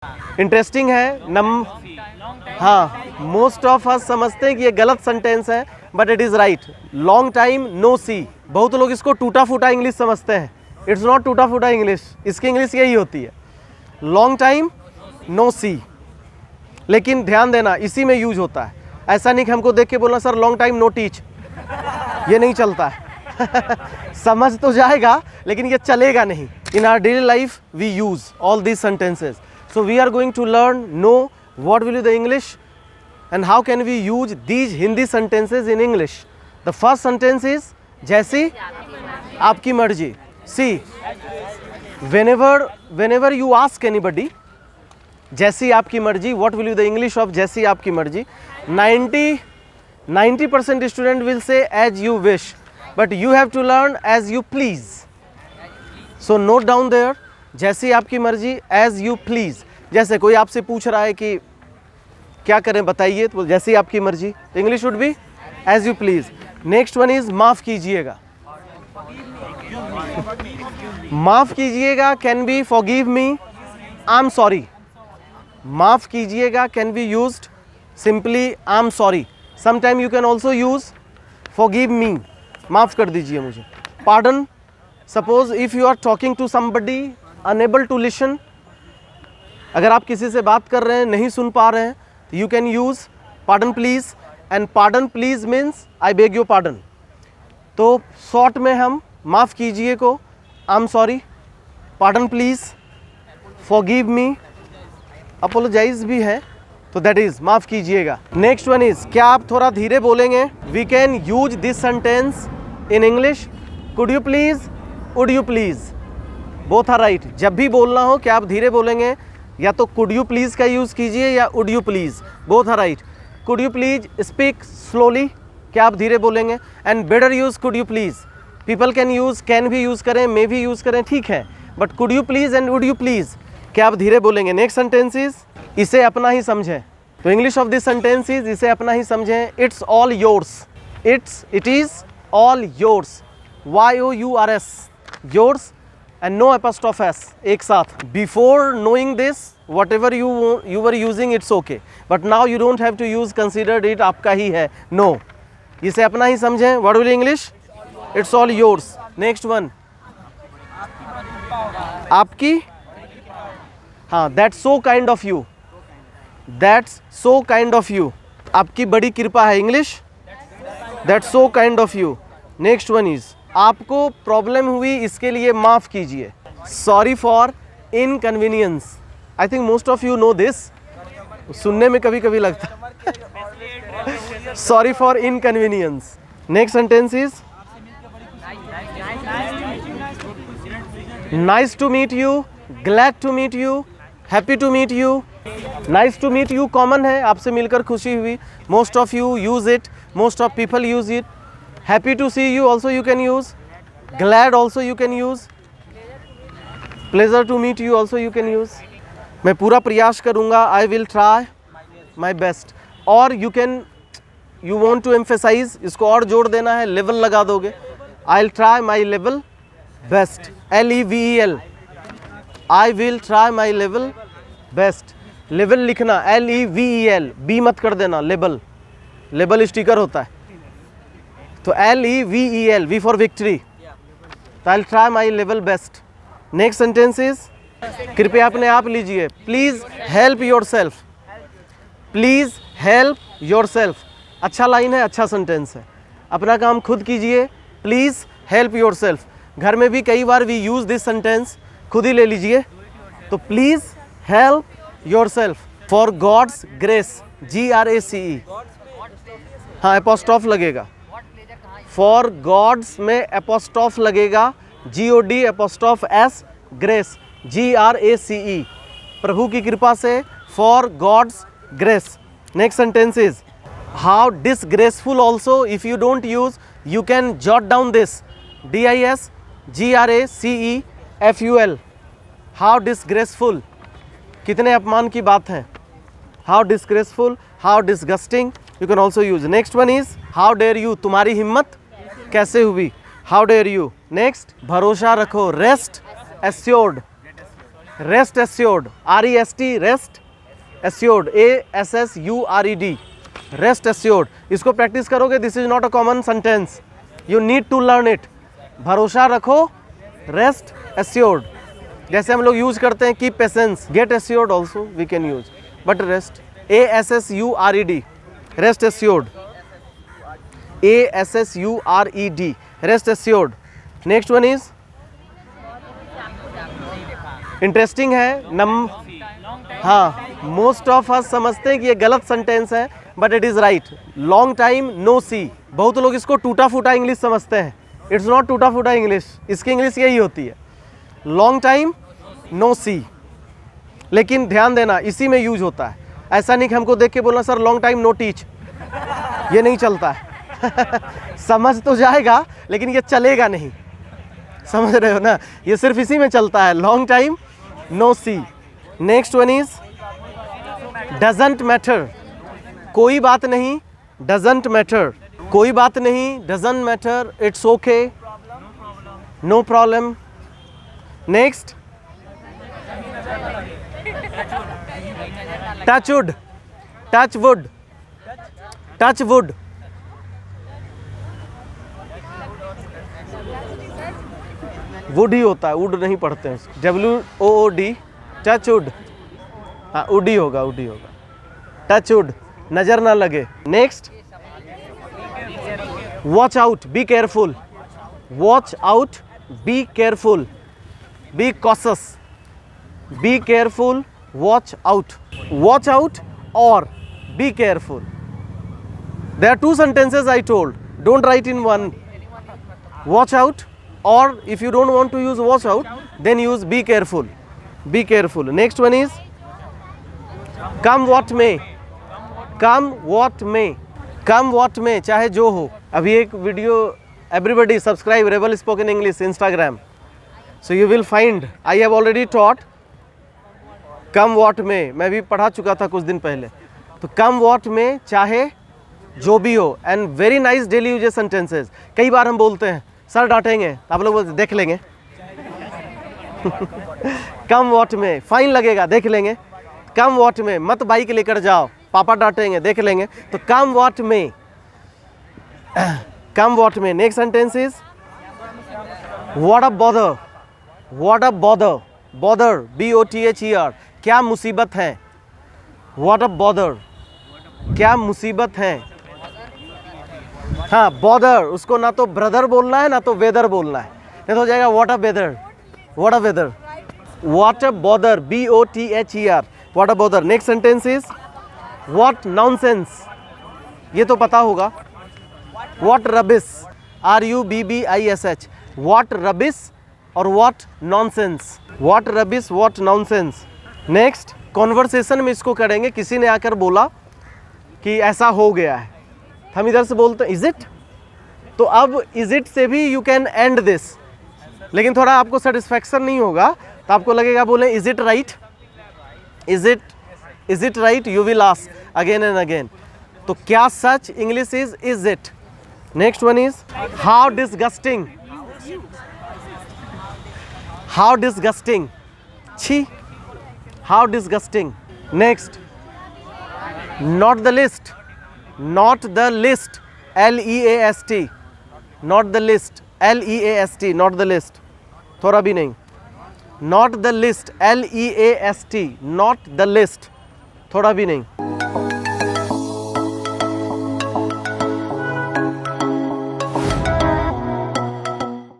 Interesting है हाँ, most of us समझते हैं कि ये गलत सेंटेंस है, but it is right. Long time no see, बहुत लोग इसको टूटा फूटा इंग्लिश समझते हैं। इट्स नॉट टूटा फूटा इंग्लिश, इसकी इंग्लिश यही होती है, लॉन्ग टाइम नो सी। लेकिन ध्यान देना, इसी में यूज होता है। ऐसा नहीं कि हमको देख के बोलना sir long time know teach, ये नहीं चलता है। समझ तो जाएगा लेकिन ये चलेगा नहीं। In our daily life we use all these sentences, so we are going to learn know what will be the English and how can we use these Hindi sentences in English. The first sentence is जैसी आपकी मर्जी। See, whenever you ask anybody जैसी आपकी मर्जी, what will be the English of जैसी आपकी मर्जी? 90% student will say as you wish, but you have to learn as you please. So note down there, जैसी आपकी मर्जी, एज यू प्लीज़। जैसे कोई आपसे पूछ रहा है कि क्या करें बताइए, तो जैसी आपकी मर्जी, English would be as you please. Next one is माफ़ कीजिएगा। माफ़ कीजिएगा can be forgive me, I am sorry. माफ़ कीजिएगा can be used simply I am sorry. Sometime you can also use forgive me, माफ़ कर दीजिए मुझे। Pardon, suppose if you are talking to somebody unable to listen, अगर आप किसी से बात कर रहे हैं नहीं सुन पा रहे हैं, you can use pardon please. And pardon please means I beg your pardon. तो शॉर्ट में हम माफ़ कीजिए को I am sorry, pardon please, forgive me, apologise भी है, तो दैट इज़ माफ़ कीजिएगा। नेक्स्ट वन इज़, क्या आप थोड़ा धीरे बोलेंगे? We can use this sentence in English, could you please, would you please, both are right. जब भी बोलना हो क्या आप धीरे बोलेंगे, या तो कुड यू प्लीज़ का यूज़ कीजिए या would you please, both are right. Could you please speak slowly, क्या आप धीरे बोलेंगे? And better use could you please. People can use, can भी यूज़ करें, मे भी यूज़ करें, ठीक है, but could you please and would you please क्या आप धीरे बोलेंगे? नेक्स्ट सेंटेंसेस, इसे अपना ही समझें। तो इंग्लिश ऑफ दिस सेंटेंसेस, इसे अपना ही समझें। It's all yours, it is all yours, YOURS, yours and no apostrophe s, एक साथ। Before knowing this, whatever you were using, it's okay, but now you don't have to use considered it, आपका ही है, no, इसे अपना ही समझें। What will English? It's all yours. Next one, आपकी, हाँ, that's so kind of you, that's so kind of you, आपकी बड़ी कृपा है, English, that's so kind of you. Next one is, आपको प्रॉब्लम हुई इसके लिए माफ़ कीजिए, sorry for inconvenience. I think most of you know this, सुनने में कभी कभी लगता है, sorry for inconvenience. Next sentence is, nice to meet you, glad to meet you, happy to meet you. Nice to meet you common है, आपसे मिलकर खुशी हुई, most of you use it, most of people use it. Happy to see you also you can use, glad also you can use, pleasure to meet you also you can use। मैं पूरा प्रयास करूँगा, I will try my best। और you want to emphasize, इसको और जोड़ देना है, लेवल लगा दोगे, I'll try my level best, LEVEL, I will try my level best। Level लिखना LEVEL, बी मत कर देना, लेबल स्टिकर होता है, तो LEVEL, V for victory, तो I'll try my level best। Next sentence is, कृपया अपने आप लीजिए, please help your self, please help your self. अच्छा लाइन है, अच्छा सेंटेंस है, अपना काम खुद कीजिए, प्लीज़ हेल्प योर सेल्फ। घर में भी कई बार वी यूज़ दिस सेंटेंस, खुद ही ले लीजिए, तो please help yourself. For God's grace, GRACE, हाँ एपोस्ट्रॉफ लगेगा, फॉर गॉड्स में एपोस्ट्रॉफ लगेगा, GOD apostrophe S, grace, GRACE, प्रभु की कृपा से, for God's grace. Next sentence is, how disgraceful also, if you don't use you can jot down this, DISGRACEFUL, how disgraceful, कितने अपमान की बात है, how disgraceful, how disgusting, you can also use. Next one is, how dare you, तुम्हारी हिम्मत कैसे हुई, how dare you. Next, भरोसा रखो, rest assured, rest assured, REST, rest assured, ASSURED, rest assured. इसको प्रैक्टिस करोगे, this is not a common sentence, you need to learn it. भरोसा रखो, रेस्ट एस्योर्ड। जैसे हम लोग यूज करते हैं keep patience, get assured also we can use, but rest, ASSURED, rest assured, ASSURED, rest assured. Next one is interesting है, हाँ, most of us समझते हैं कि ये गलत सेंटेंस है, but it is right. Long time no see, बहुत लोग इसको टूटा फूटा इंग्लिश समझते हैं, इट्स नॉट टूटा फूटा इंग्लिश, इसकी इंग्लिश यही होती है, लॉन्ग टाइम नो सी। लेकिन ध्यान देना, इसी में यूज होता है, ऐसा नहीं कि हमको देख के बोलना sir long time know teach, ये नहीं चलता है। समझ तो जाएगा लेकिन ये चलेगा नहीं, समझ रहे हो ना, ये सिर्फ इसी में चलता है, long time no see. Next one is doesn't matter, कोई बात नहीं, डजंट मैटर, कोई बात नहीं, doesn't matter, it's okay, no problem. Next touch wood, touch wood, touch wood, wood ही होता है, वुड नहीं पढ़ते हैं, WOOD, टच वुड, हाँ वुड ही होगा, वुड ही होगा, टच वुड, नजर ना लगे। Next watch out, be careful, watch out, be careful, be cautious, be careful, watch out, watch out और be careful. There are two sentences I told, don't write in one, watch out, or if you don't want to use watch out, then use be careful, be careful. Next one is come what may, come what may, come what may, चाहे जो हो। अभी एक video, everybody subscribe Rebel Spoken English Instagram, so you will find I have already taught come what may, मैं भी पढ़ा चुका था कुछ दिन पहले। तो come what may, चाहे जो भी हो, and very nice daily uses sentences. कई बार हम बोलते हैं सर डांटेंगे, आप लोग बोलते देख लेंगे। कम वॉट में, फाइन लगेगा, देख लेंगे। कम वॉट में, मत बाइक लेकर जाओ, पापा डांटेंगे, देख लेंगे। तो कम वॉट में, कम वॉट में। Next sentence is what a bother, what a bother, bother BOTHER, क्या मुसीबत है, व्हाट अ बॉदर, क्या मुसीबत है। हाँ बॉदर, उसको ना तो ब्रदर बोलना है ना तो वेदर बोलना है, नहीं तो हो जाएगा what a weather, what a weather, what a bother, BOTHER, what a bother. Next sentence is what nonsense, ये तो पता होगा। What rubbish, RUBBISH, what rubbish और what nonsense, what rubbish, what nonsense. Next conversation में इसको करेंगे, किसी ने आकर बोला कि ऐसा हो गया है, हम इधर से बोलते हैं इज इट, तो अब इज इट से भी यू कैन एंड दिस, लेकिन थोड़ा आपको सेटिस्फैक्शन नहीं होगा तो आपको लगेगा बोले is it right, is it right, you will ask again and again. तो क्या सच, English is it. Next one is how disgusting, how disgusting, छी, how disgusting. Next not the list, not the list, LEAST, not the list, LEAST, not the list, थोड़ा भी नहीं, not the list, LEAST, not the list, थोड़ा भी नहीं।